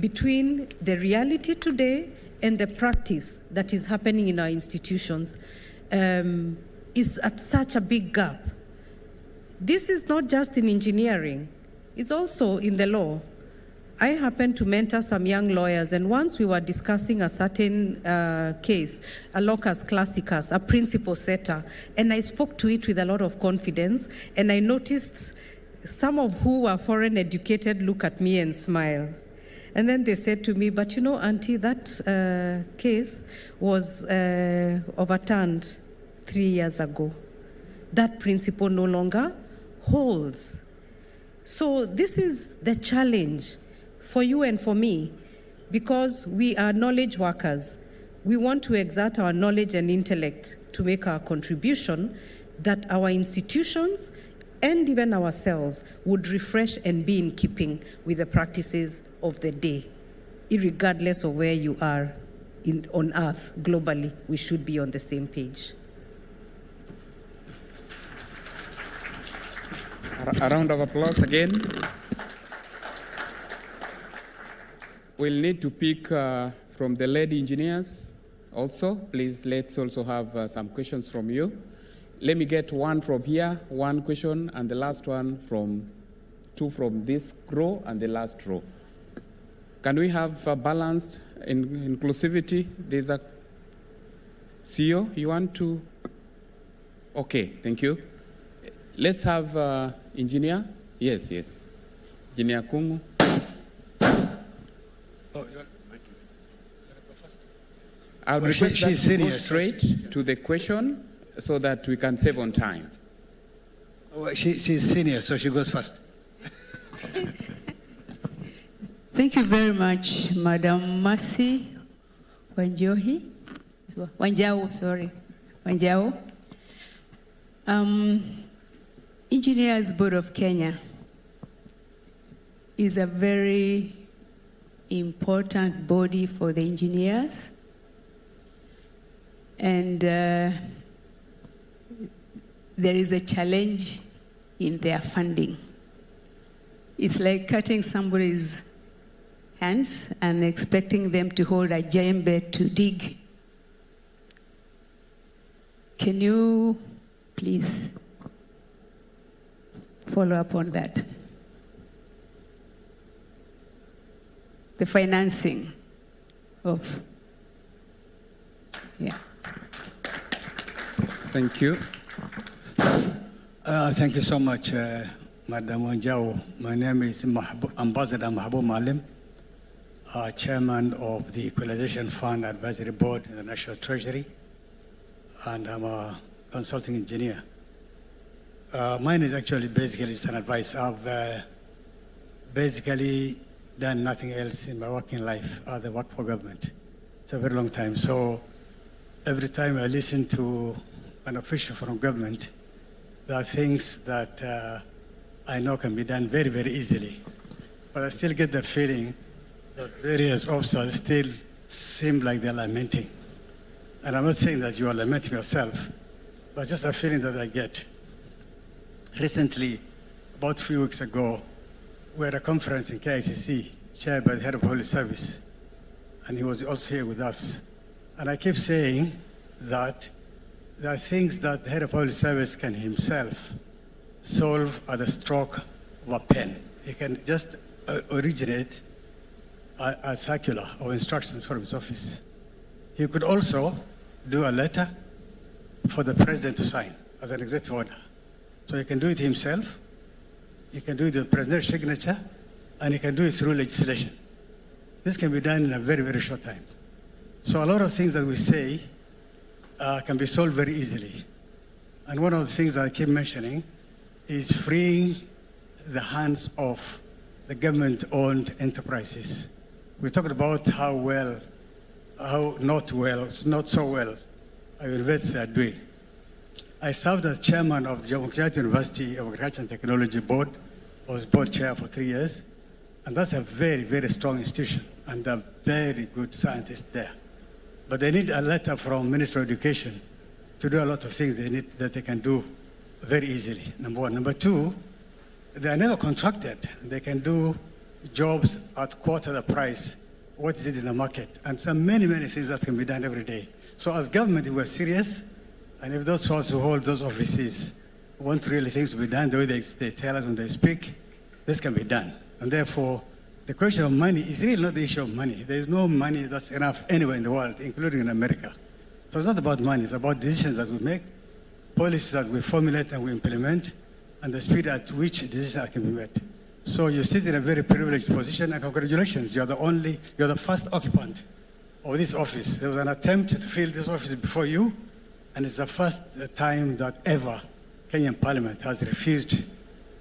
between the reality today and the practice that is happening in our institutions is at such a big gap. This is not just in engineering, it's also in the law. I happen to mentor some young lawyers, and once we were discussing a certain case, a locus classicus, a principle setter, and I spoke to it with a lot of confidence, and I noticed some of who were foreign educated look at me and smile. And then they said to me, but you know, Auntie, that case was overturned 3 years ago. That principle no longer holds. So this is the challenge for you and for me, because we are knowledge workers. We want to exert our knowledge and intellect to make our contribution, that our institutions and even ourselves would refresh and be in keeping with the practices of the day. Irregardless of where you are on earth, globally, we should be on the same page. A round of applause again. We'll need to pick from the lady engineers also. Please, let's also have some questions from you. Let me get one from here, one question, and the last one from two from this row and the last row. Can we have a balanced inclusivity? There's a CEO, you want to? Okay, thank you. Let's have engineer. Yes, yes. Engineer Kungu. Oh, you want to go first? I'll request that you go straight so to the question so that we can save on time. Oh, she's senior, so she goes first. Thank you very much, Madam Mercy Wanjau, sorry. Wanjau. Engineers Board of Kenya is a very important body for the engineers, and there is a challenge in their funding. It's like cutting somebody's hands and expecting them to hold a djembe to dig. Can you please follow up on that? The financing of, yeah. Thank you. Thank you so much, Madam Wanjau. My name is Ambassador Mahbub Malim, Chairman of the Equalization Fund Advisory Board in the National Treasury, and I'm a consulting engineer. Mine is actually basically just an advice. I've basically done nothing else in my working life other than work for government. It's a very long time. So every time I listen to an official from government, there are things that I know can be done very, very easily. But I still get the feeling that various officers still seem like they're lamenting. And I'm not saying that you are lamenting yourself, but just a feeling that I get. Recently, about a few weeks ago, we had a conference in KICC, chaired by the head of Holy Service, and he was also here with us. And I keep saying that there are things that the head of Holy Service can himself solve at the stroke of a pen. He can just originate a circular or instructions from his office. He could also do a letter for the president to sign as an executive order. So he can do it himself, he can do it with the president's signature, and he can do it through legislation. This can be done in a very, very short time. So a lot of things that we say can be solved very easily. And one of the things that I keep mentioning is freeing the hands of the government-owned enterprises. We talked about how not so well our universities are doing. I served as chairman of the Jomo Kenyatta University of Agriculture and Technology Board. I was board chair for 3 years. And that's a very, very strong institution, and there are very good scientists there. But they need a letter from Ministry of Education to do a lot of things that they can do very easily, number one. Number two, they are never contracted. They can do jobs at quarter the price. What is it in the market? And so many things that can be done every day. So as government, we're serious. And if those of us who hold those offices want really things to be done the way they tell us when they speak, this can be done. And therefore, the question of money is really not the issue of money. There is no money that's enough anywhere in the world, including in America. So it's not about money, it's about decisions that we make, policies that we formulate and we implement, and the speed at which decisions can be made. So you sit in a very privileged position, and congratulations, you're the first occupant of this office. There was an attempt to fill this office before you, and it's the first time that ever Kenyan Parliament has refused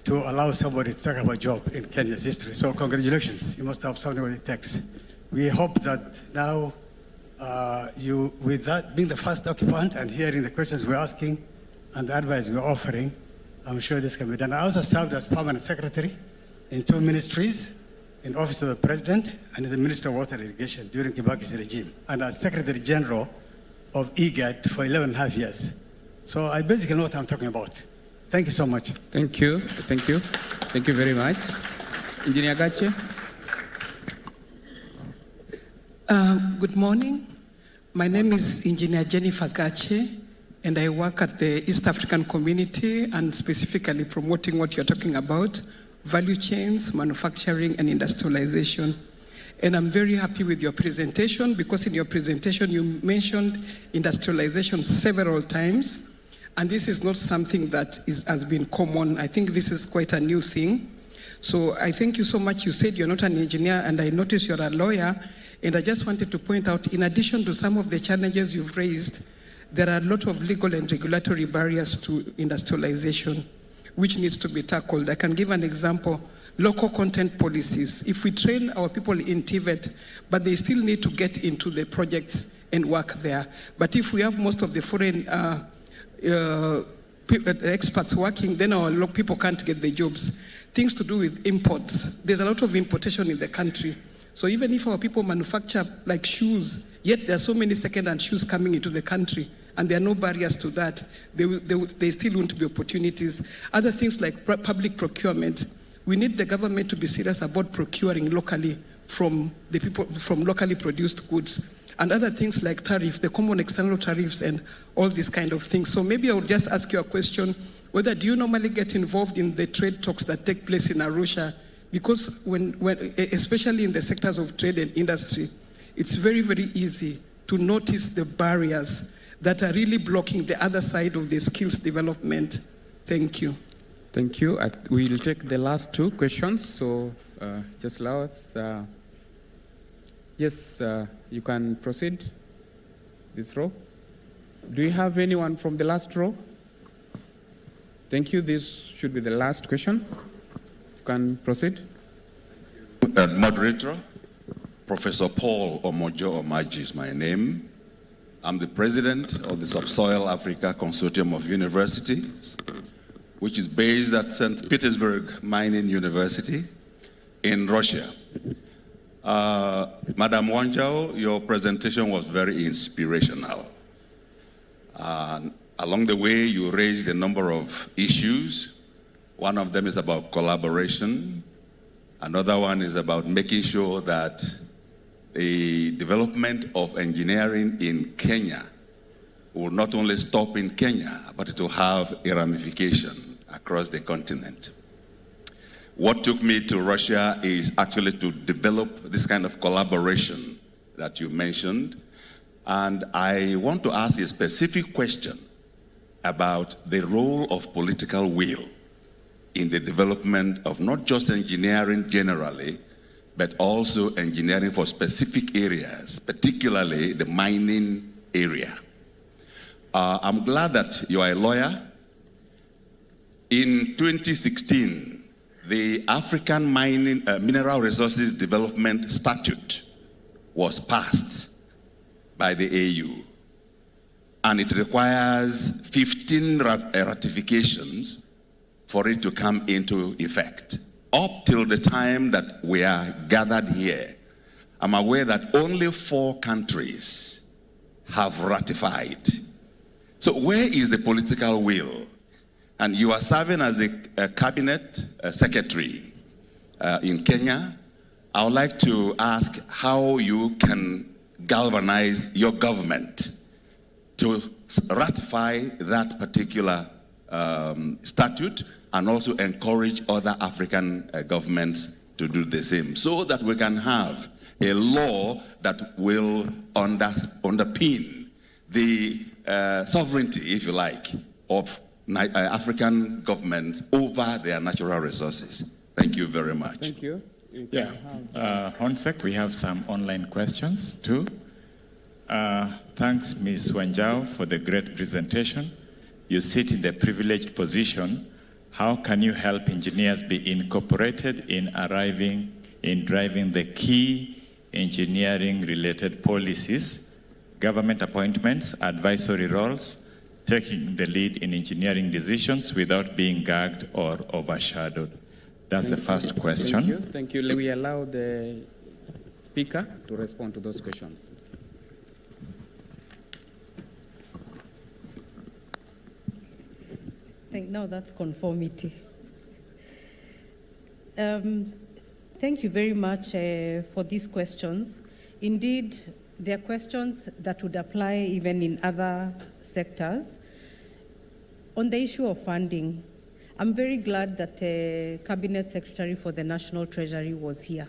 to allow somebody to talk about a job in Kenya's history. So congratulations, you must have something what it takes. We hope that now you, with that being the first occupant and hearing the questions we're asking and the advice we're offering, I'm sure this can be done. I also served as permanent secretary in 2 ministries, in the Office of the President and in the Minister of Water and Irrigation during Kibaki's regime, and as Secretary General of IGAD for 11.5 years. So I basically know what I'm talking about. Thank you so much. Thank you. Thank you. Thank you very much. Engineer Gache. Good morning. My name is Engineer Jennifer Gache, and I work at the East African Community and specifically promoting what you're talking about, value chains, manufacturing, and industrialization. And I'm very happy with your presentation because in your presentation you mentioned industrialization several times, and this is not something that has been common. I think this is quite a new thing. So I thank you so much. You said you're not an engineer, and I noticed you're a lawyer, and I just wanted to point out, in addition to some of the challenges you've raised, there are a lot of legal and regulatory barriers to industrialization, which needs to be tackled. I can give an example. Local content policies. If we train our people in TVET, but they still need to get into the projects and work there. But if we have most of the foreign experts working, then our people can't get the jobs. Things to do with imports. There's a lot of importation in the country. So even if our people manufacture like shoes, yet there are so many second-hand shoes coming into the country, and there are no barriers to that, there still won't be opportunities. Other things like public procurement. We need the government to be serious about procuring locally from the people, from locally produced goods. And other things like tariff, the common external tariffs and all these kind of things. So maybe I would just ask you a question, whether do you normally get involved in the trade talks that take place in Arusha? Because when especially in the sectors of trade and industry, it's very, very easy to notice the barriers that are really blocking the other side of the skills development. Thank you. Thank you. We'll take the last 2 questions. So just allow us. Yes, you can proceed. This row. Do you have anyone from the last row? Thank you. This should be the last question. You can proceed. Moderator, Professor Paul Omojo Omaji is my name. I'm the president of the Subsoil Africa Consortium of Universities, which is based at St. Petersburg Mining University in Russia. Madam Wanjao, your presentation was very inspirational. Along the way, you raised a number of issues. One of them is about collaboration. Another one is about making sure that the development of engineering in Kenya will not only stop in Kenya, but it will have a ramification across the continent. What took me to Russia is actually to develop this kind of collaboration that you mentioned. And I want to ask a specific question about the role of political will in the development of not just engineering generally, but also engineering for specific areas, particularly the mining area. I'm glad that you are a lawyer. In 2016, the African Mineral Resources Development Statute was passed by the AU, and it requires 15 ratifications for it to come into effect. Up till the time that we are gathered here, I'm aware that only 4 countries have ratified. So where is the political will? And you are serving as a cabinet secretary in Kenya. I would like to ask how you can galvanize your government to ratify that particular statute and also encourage other African governments to do the same, so that we can have a law that will underpin the sovereignty, if you like, of African governments over their natural resources. Thank you very much. Thank you. Yeah. Honsek, we have some online questions too. Thanks, Ms. Wanjao, for the great presentation. You sit in the privileged position. How can you help engineers be incorporated in driving the key engineering-related policies, government appointments, advisory roles, taking the lead in engineering decisions without being gagged or overshadowed? That's the first question. Thank you. Thank you. We allow the speaker to respond to those questions. Now that's conformity. Thank you very much for these questions. Indeed, they are questions that would apply even in other sectors. On the issue of funding, I'm very glad that Cabinet Secretary for the National Treasury was here.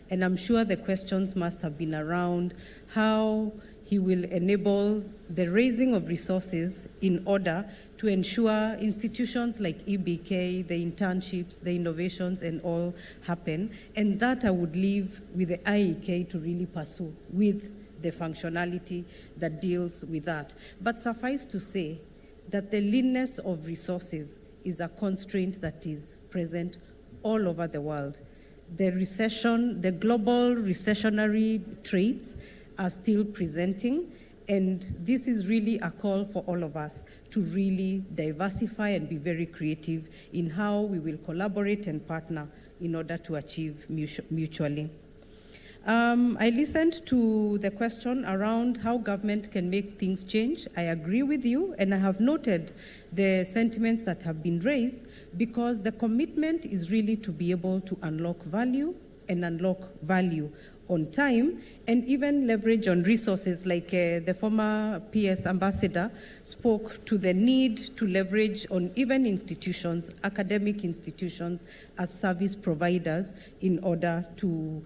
And I'm sure the questions must have been around how he will enable the raising of resources in order to ensure institutions like EBK, the internships, the innovations, and all happen. And that I would leave with the IEK to really pursue with the functionality that deals with that. But suffice to say that the leanness of resources is a constraint that is present all over the world. The recession, the global recessionary traits are still presenting, and this is really a call for all of us to really diversify and be very creative in how we will collaborate and partner in order to achieve mutually. I listened to the question around how government can make things change. I agree with you, and I have noted the sentiments that have been raised, because the commitment is really to be able to unlock value on time, and even leverage on resources, like the former PS ambassador spoke to the need to leverage on even institutions, academic institutions, as service providers in order to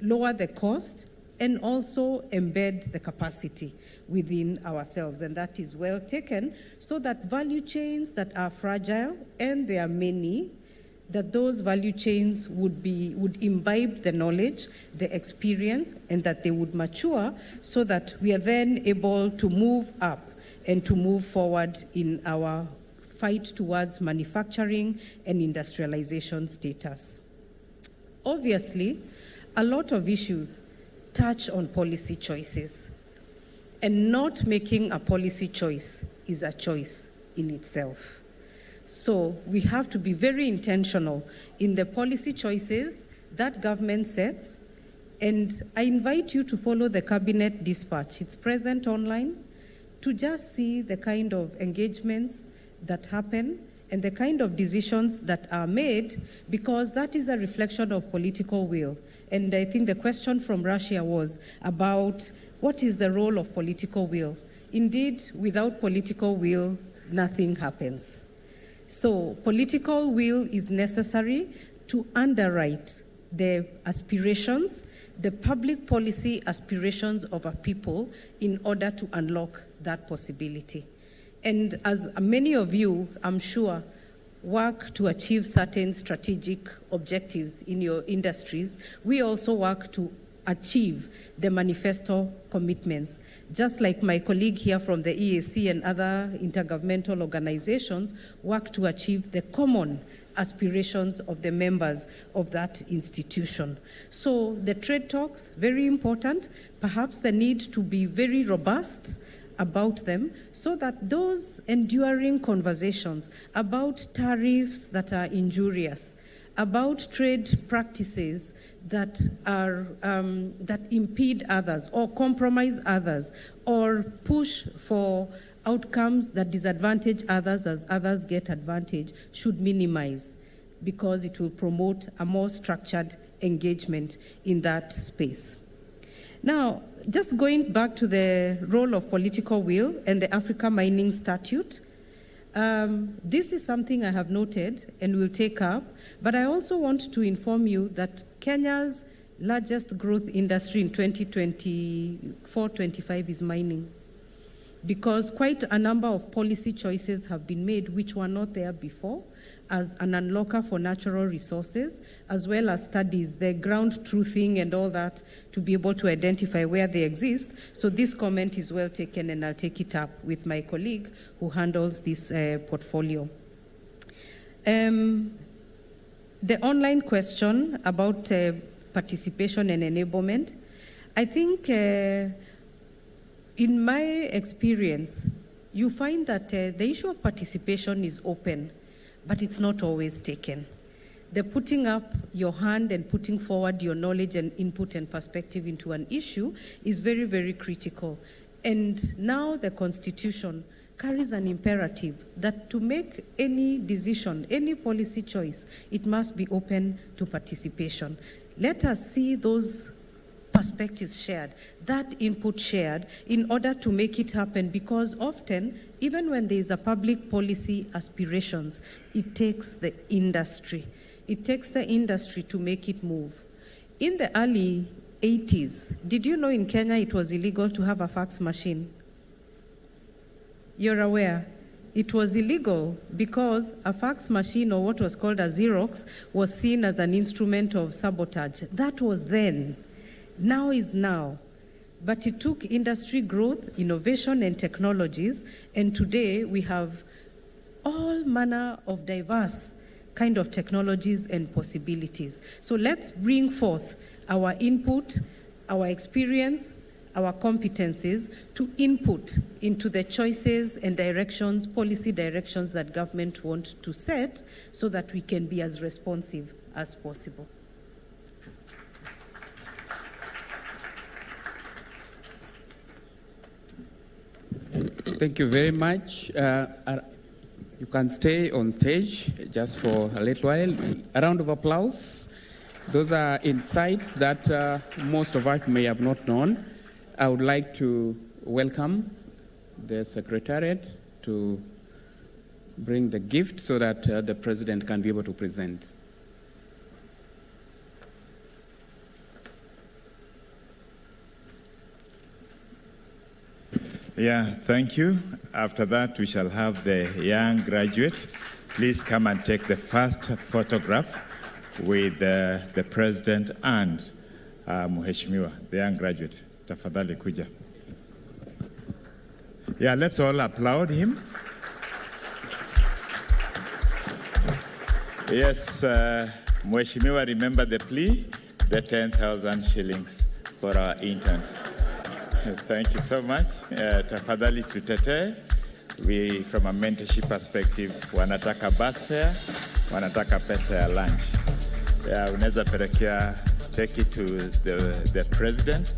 lower the cost and also embed the capacity within ourselves. And that is well taken, so that value chains that are fragile, and there are many, that those value chains would imbibe the knowledge, the experience, and that they would mature, so that we are then able to move up and to move forward in our fight towards manufacturing and industrialization status. Obviously, a lot of issues touch on policy choices, and not making a policy choice is a choice in itself. So we have to be very intentional in the policy choices that government sets. And I invite you to follow the cabinet dispatch. It's present online, to just see the kind of engagements that happen and the kind of decisions that are made, because that is a reflection of political will. And I think the question from Russia was about what is the role of political will. Indeed, without political will, nothing happens. So political will is necessary to underwrite the aspirations, the public policy aspirations of our people, in order to unlock that possibility. And as many of you, I'm sure, work to achieve certain strategic objectives in your industries, we also work to achieve the manifesto commitments. Just like my colleague here from the EAC and other intergovernmental organizations work to achieve the common aspirations of the members of that institution. So the trade talks, very important, perhaps the need to be very robust about them, so that those enduring conversations about tariffs that are injurious, about trade practices that are that impede others or compromise others or push for outcomes that disadvantage others as others get advantage, should minimize, because it will promote a more structured engagement in that space. Now, just going back to the role of political will and the Africa Mining Statute, this is something I have noted and will take up, but I also want to inform you that Kenya's largest growth industry in 2024-25 is mining, because quite a number of policy choices have been made which were not there before as an unlocker for natural resources, as well as studies, the ground truthing and all that, to be able to identify where they exist. So this comment is well taken, and I'll take it up with my colleague who handles this portfolio. The online question about participation and enablement, I think in my experience, you find that the issue of participation is open, but it's not always taken. The putting up your hand and putting forward your knowledge and input and perspective into an issue is very, very critical. And now the Constitution carries an imperative that to make any decision, any policy choice, it must be open to participation. Let us see those perspectives shared, that input shared, in order to make it happen, because often, even when there is a public policy aspirations, it takes the industry. It takes the industry to make it move. In the early 80s, did you know in Kenya it was illegal to have a fax machine? You're aware? It was illegal because a fax machine, or what was called a Xerox, was seen as an instrument of sabotage. That was then. Now is now. But it took industry growth, innovation, and technologies, and today we have all manner of diverse kind of technologies and possibilities. So let's bring forth our input, our experience, our competencies to input into the choices and directions, policy directions that government wants to set, so that we can be as responsive as possible. Thank you very much. You can stay on stage just for a little while. A round of applause. Those are insights that most of us may have not known. I would like to welcome the Secretariat to bring the gift so that the President can be able to present. Yeah, thank you. After that, we shall have the young graduate. Please come and take the first photograph with the President and Mheshimiwa, the young graduate. Tafadhali kuja. Yeah, let's all applaud him. Yes, Mheshimiwa, remember the plea, the 10,000 shillings for our interns. Thank you so much. Tafadhali tutetee. We, from a mentorship perspective, wanataka bus fare, wanataka pesa ya lunch. Unaweza pelekea, take it to the President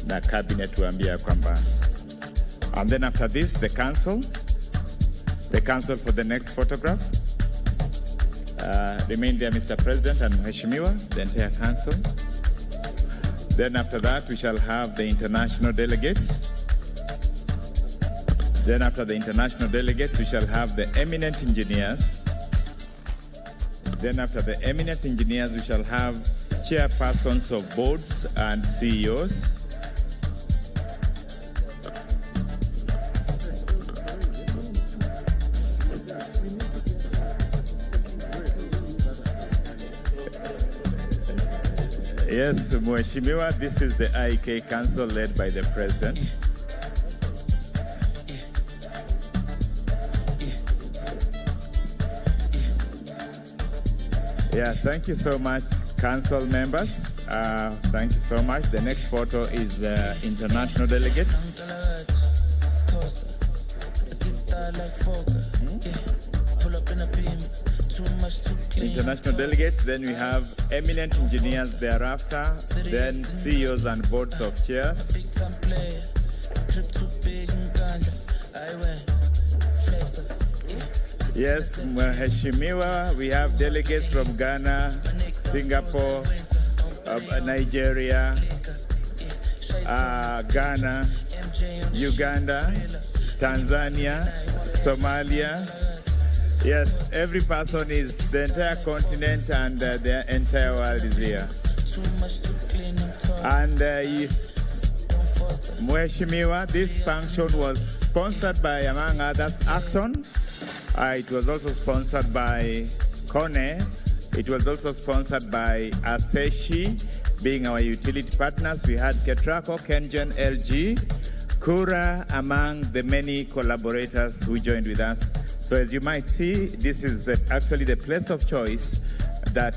na cabinet waambia kwamba. And then after this, the council for the next photograph. Remain there, Mr. President and Mheshimiwa, the entire council. Then after that, we shall have the international delegates. Then after the international delegates, we shall have the eminent engineers. Then after the eminent engineers, we shall have chairpersons of boards and CEOs. Yes, Mheshimiwa, this is the IEK Council led by the President. Yeah, thank you so much, Council members. Thank you so much. The next photo is international delegates. International delegates, then we have eminent engineers thereafter, then CEOs and boards of chairs. Yes, Mheshimiwa, we have delegates from Ghana, Singapore, Nigeria, Ghana, Uganda, Tanzania, Somalia. Yes, every person is the entire continent and the entire world is here. And Mheshimiwa, this function was sponsored by, among others, Acton. It was also sponsored by Kone. It was also sponsored by Aseshi, being our utility partners. We had Ketraco, Kengen, LG, Kura, among the many collaborators who joined with us. So as you might see, this is actually the place of choice that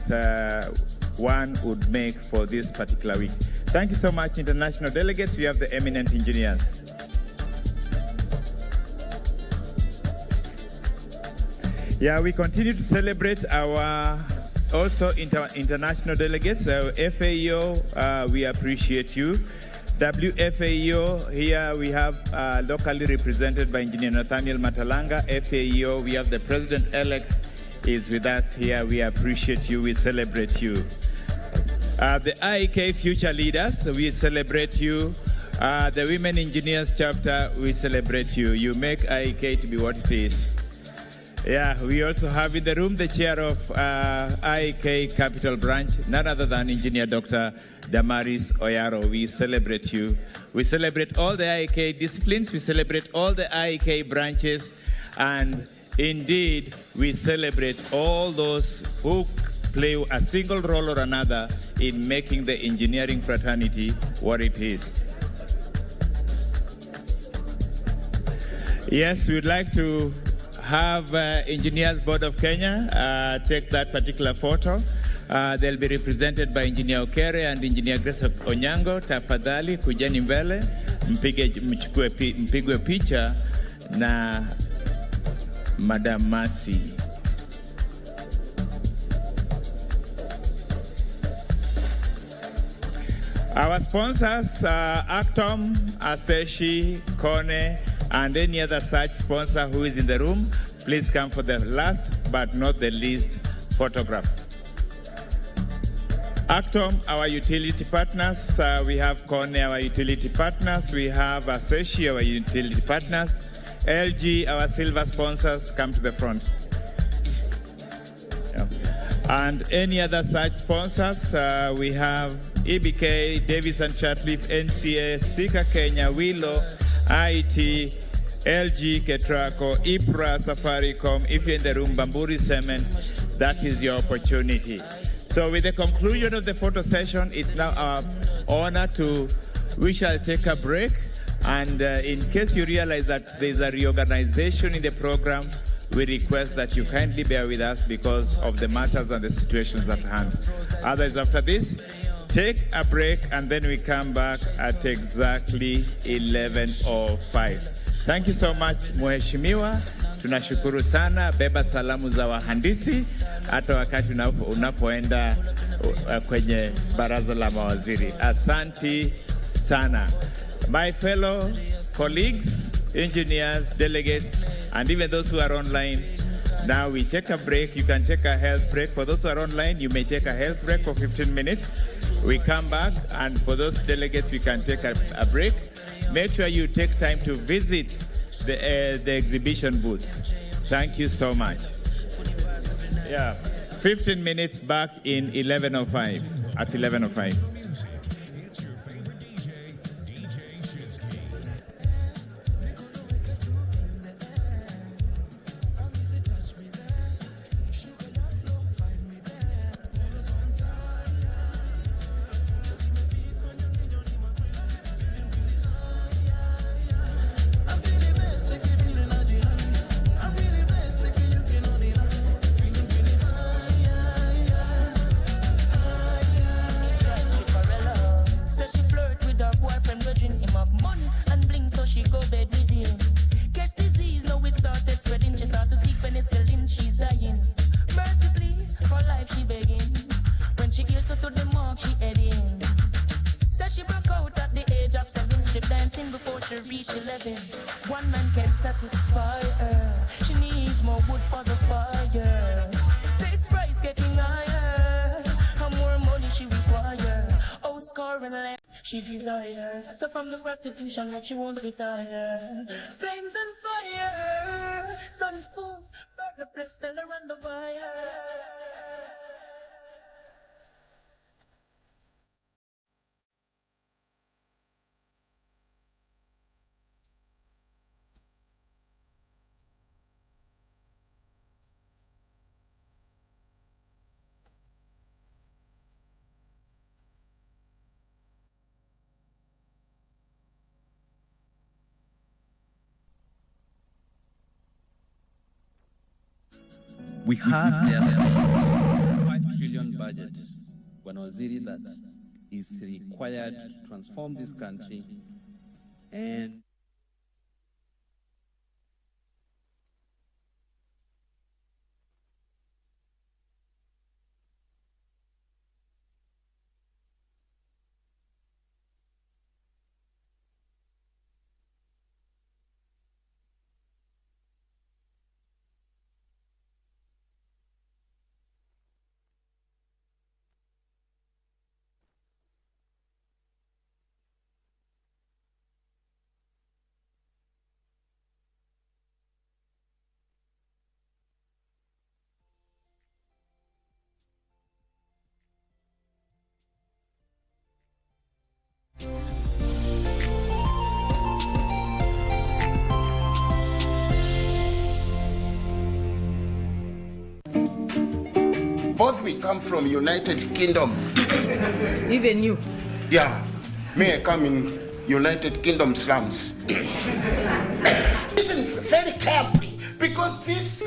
one would make for this particular week. Thank you so much, international delegates. We have the eminent engineers. Yeah, we continue to celebrate our also international delegates. FAO, we appreciate you. WFAO, here we have locally represented by Engineer Nathaniel Matalanga. FAO, we have the President-elect is with us here. We appreciate you. We celebrate you. The IEK Future Leaders, we celebrate you. The Women Engineers Chapter, we celebrate you. You make IEK to be what it is. Yeah, we also have in the room the chair of IEK Capital Branch, none other than Engineer Dr. Damaris Oyaro. We celebrate you. We celebrate all the IEK disciplines. We celebrate all the IEK branches. And indeed, we celebrate all those who play a single role or another in making the engineering fraternity what it is. Yes, we would like to have Engineers Board of Kenya take that particular photo. They'll be represented by Engineer Okere and Engineer Grace Onyango. Tafadhali kujeni mbele mpigwe picha na Madam Masi. Our sponsors are Actom, Aseshi, Kone, and any other such sponsor who is in the room. Please come for the last but not the least photograph. Actom, our utility partners. We have Kone, our utility partners. We have Aseshi, our utility partners. LG, our silver sponsors, come to the front. Yeah. And any other such sponsors, we have EBK, Davis and Chatliff, NCA, Sika Kenya, Willow, IET, LG, Ketraco, IPRA, Safaricom. If you're in the room, Bamburi Cement, that is your opportunity. So with the conclusion of the photo session, it's now our honor we shall take a break. And in case you realize that there's a reorganization in the program, we request that you kindly bear with us because of the matters and the situations at hand. Otherwise, after this, take a break and then we come back at exactly 11:05. Thank you so much, Mheshimiwa. Tunashukuru sana. Beba salamu za wahandisi hata wakati unapoenda kwenye baraza la mawaziri. Asanti sana. My fellow colleagues, engineers, delegates, and even those who are online, now we take a break. You can take a health break. For those who are online, you may take a health break for 15 minutes. We come back, and for those delegates, we can take a break. Make sure you take time to visit the exhibition booths. Thank you so much. Yeah, 15 minutes back in 11:05, at 11:05. Before she reach 11, one man can satisfy her. She needs more wood for the fire. Sex price getting higher, and more money she requires. scoring left. She desired her. So from the prostitution that she won't retire. Flames and fire. Sun's full. Burn the place, sell her on the wire. We had the 5 trillion budget, Bwana Waziri, that is required to transform this country, and both we come from United Kingdom. Even you? Yeah, me I come in United Kingdom slums. Listen very carefully, because this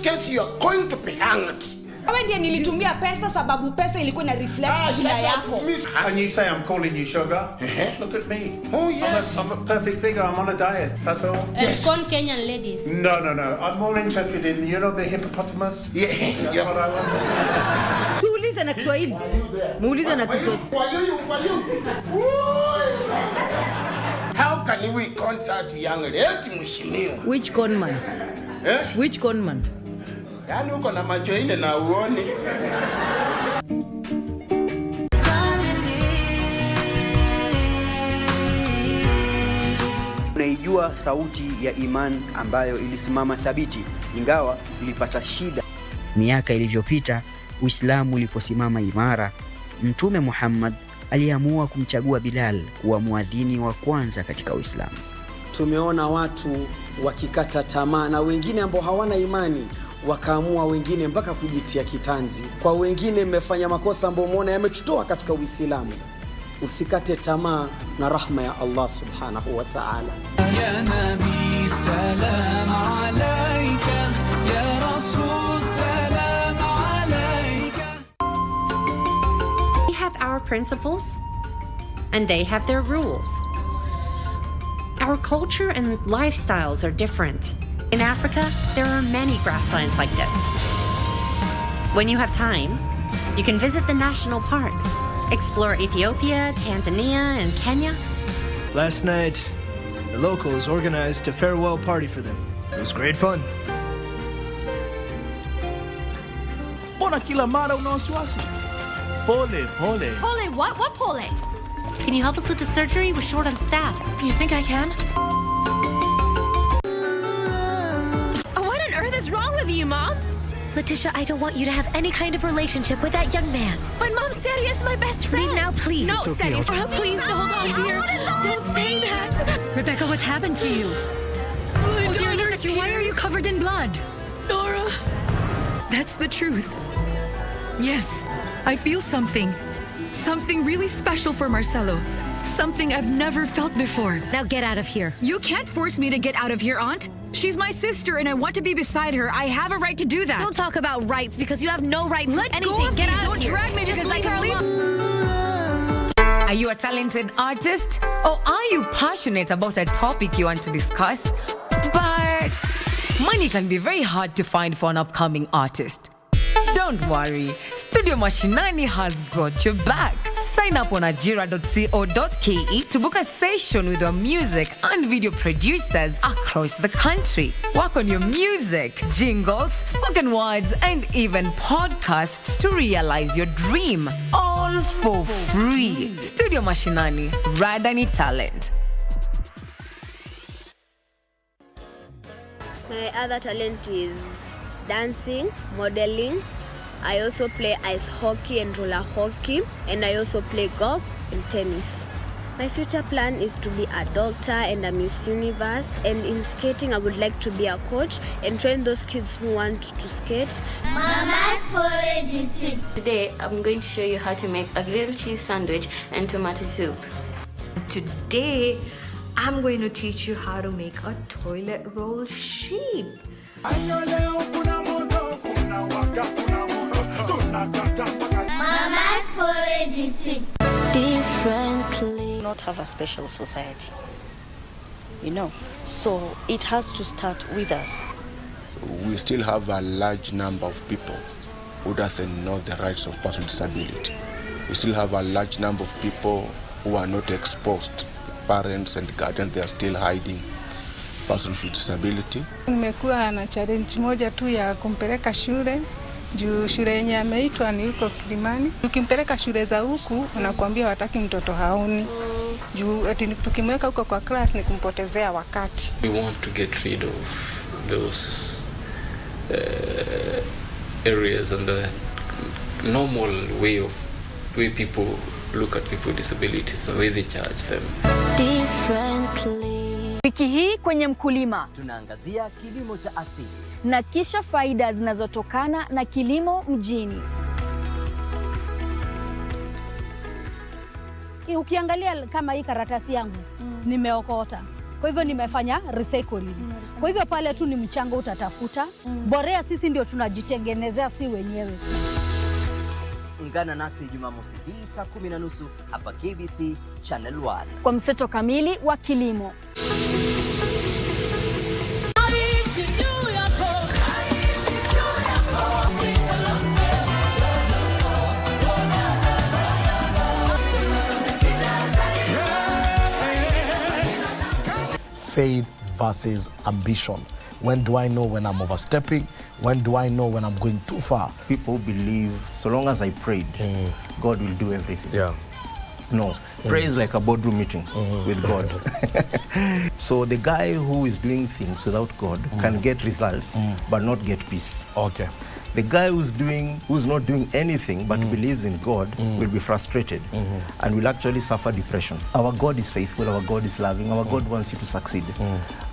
case you are going to be hanged. Wewe ndiye nilitumia pesa sababu pesa ilikuwa na reflect jina yako. And you say I'm calling you sugar? Look at me. Oh yes. I'm a perfect figure. I'm on a diet. That's all. Yes. Con Kenyan ladies. No. I'm more interested in, you know, the hippopotamus. Yeah. That's what I want. Tuulize na Kiswahili. Muulize na Kiswahili. How can we contact young lady mheshimiwa? Which con man? Which con man? Yaani uko na macho ine na uone. Unaijua sauti ya imani ambayo ilisimama thabiti ingawa ilipata shida. Miaka ilivyopita, Uislamu uliposimama imara, Mtume Muhammad aliamua kumchagua Bilal kuwa muadhini wa kwanza katika Uislamu. Tumeona watu wakikata tamaa na wengine ambao hawana imani wakaamua wengine mpaka kujitia kitanzi. Kwa wengine mmefanya makosa ambayo umeona yametutoa katika Uislamu. Usikate tamaa na rahma ya Allah subhanahu wa ta'ala. Ya Nabi salam alayka, ya Rasul salam alayka. We have our principles and they have their rules. Our culture and lifestyles are different. In Africa, there are many grasslands like this. When you have time, you can visit the national parks, explore Ethiopia, Tanzania, and Kenya. Last night, the locals organized a farewell party for them. It was great fun. Mbona kila mara una wasiwasi? Pole. Pole what? What pole? Can you help us with the surgery? We're short on staff. You think I can? What on earth is wrong with you, Mom? Letitia, I don't want you to have any kind of relationship with that young man. But Mom, Sadie is my best friend. Leave now, please. No, Sadie. Please don't go, dear. Don't say that. Rebecca, what's happened to you? Oh, dear nurse, why are you covered in blood? Nora. That's the truth. Yes, I feel something. Something really special for Marcelo. Something I've never felt before. Now get out of here. You can't force me to get out of here, Aunt. She's my sister and I want to be beside her. I have a right to do that. Don't talk about rights because you have no right to Let anything. Go of get me. out Don't of here. drag me. Just leave her alone. Are you a talented artist? Or are you passionate about a topic you want to discuss? But money can be very hard to find for an upcoming artist. Don't worry, Studio Mashinani has got your back. Sign up on ajira.co.ke to book a session with your music and video producers across the country. Work on your music, jingles, spoken words, and even podcasts to realize your dream, all all for free. Studio Mashinani, Ride Any Talent. My other talent is dancing, modeling. I also play ice hockey and roller hockey, and I also play golf and tennis. My future plan is to be a doctor and a Miss Universe, and in skating I would like to be a coach and train those kids who want to skate. Mama's porridge is sweet. Today I'm going to show you how to make a grilled cheese sandwich and tomato soup. Today I'm going to teach you how to make a toilet roll sheet. Mama's porridge is sweet. Differently. Not have a special society, so it has to start with us. We still have a large number of people who doesn't know the rights of person with disability. We still have a large number of people who are not exposed. Parents and guardians, they are still hiding persons with disability. Nimekuwa na challenge moja tu ya kumpeleka shule. Juu shule yenye ameitwa ni huko Kilimani. Ukimpeleka shule za huku unakuambia wataki mtoto haoni. Juu ati tukimweka huko kwa class ni kumpotezea wakati. We want to get rid of those areas and the normal way people look at people with disabilities, the way they judge them. Differently. Wiki hii kwenye Mkulima tunaangazia kilimo cha asili na kisha faida zinazotokana na kilimo mjini. Ukiangalia kama hii karatasi yangu nimeokota. Kwa hivyo nimefanya recycling. Kwa hivyo pale tu ni mchanga utatafuta. Borea sisi ndio tunajitengenezea si wenyewe. Ungana nasi Jumamosi hii saa 10:30 hapa KBC Channel 1. Kwa mseto kamili wa kilimo. Faith versus ambition. When do I know when I'm overstepping? When do I know when I'm going too far? People believe so long as I prayed, God will do everything. Yeah. No, prayer is like a boardroom meeting with God. So the guy who is doing things without God can get results but not get peace. Okay. The guy who's not doing anything but believes in God will be frustrated and will actually suffer depression. Our God is faithful, our God is loving, our God wants you to succeed.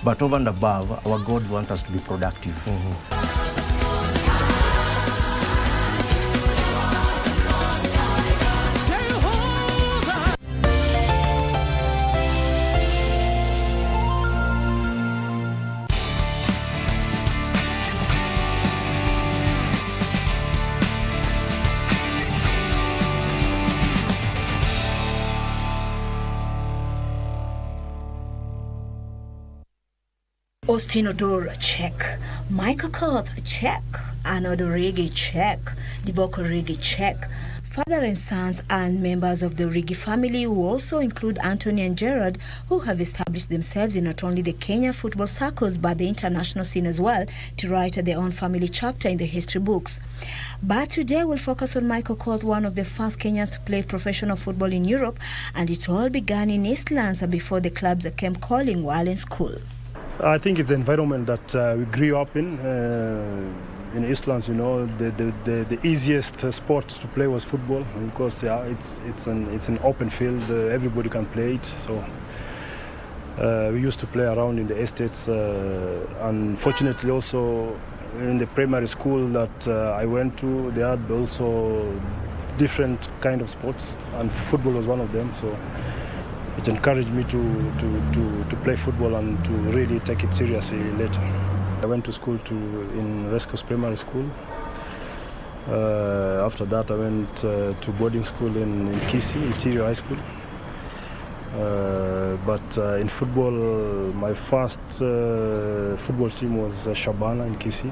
But over and above, our God wants us to be productive. Austin Odor, check. Michael Koth, check. Arnold Origi, check. Divock Origi, check. Father and sons and members of the Origi family, who also include Anthony and Gerard, who have established themselves in not only the Kenya football circles but the international scene as well, to write their own family chapter in the history books. But today we'll focus on Michael Koth, one of the first Kenyans to play professional football in Europe, and it all began in Eastlands before the clubs came calling while in school. I think it's the environment that we grew up in Eastlands. The easiest sport to play was football because it's an open field. Everybody can play it. So we used to play around in the estates. Unfortunately, also in the primary school that I went to, they had also different kind of sports, and football was one of them. So it encouraged me to play football and to really take it seriously later. I went to school in West Coast Primary School. After that, I went to boarding school in Kisii, Interior High School. But in football, my first football team was Shabana in Kisii.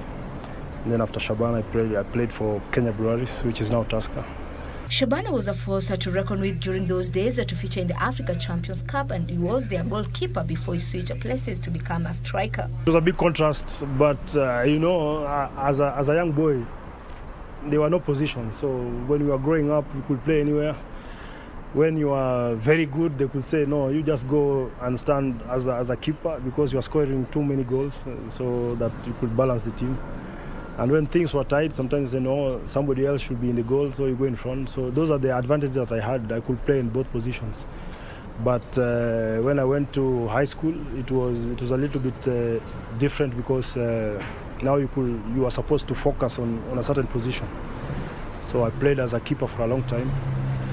And then after Shabana, I played for Kenya Breweries, which is now Tusker. Shabana was a force to reckon with during those days to feature in the Africa Champions Cup, and he was their goalkeeper before he switched places to become a striker. It was a big contrast, but as a young boy, there were no positions. So when we were growing up, we could play anywhere. When you are very good, they could say, no, you just go and stand as a keeper because you are scoring too many goals, so that you could balance the team. And when things were tight, sometimes they know somebody else should be in the goal, so you go in front. So those are the advantages that I had. I could play in both positions. But when I went to high school, it was a little bit different because now you are supposed to focus on a certain position. So I played as a keeper for a long time.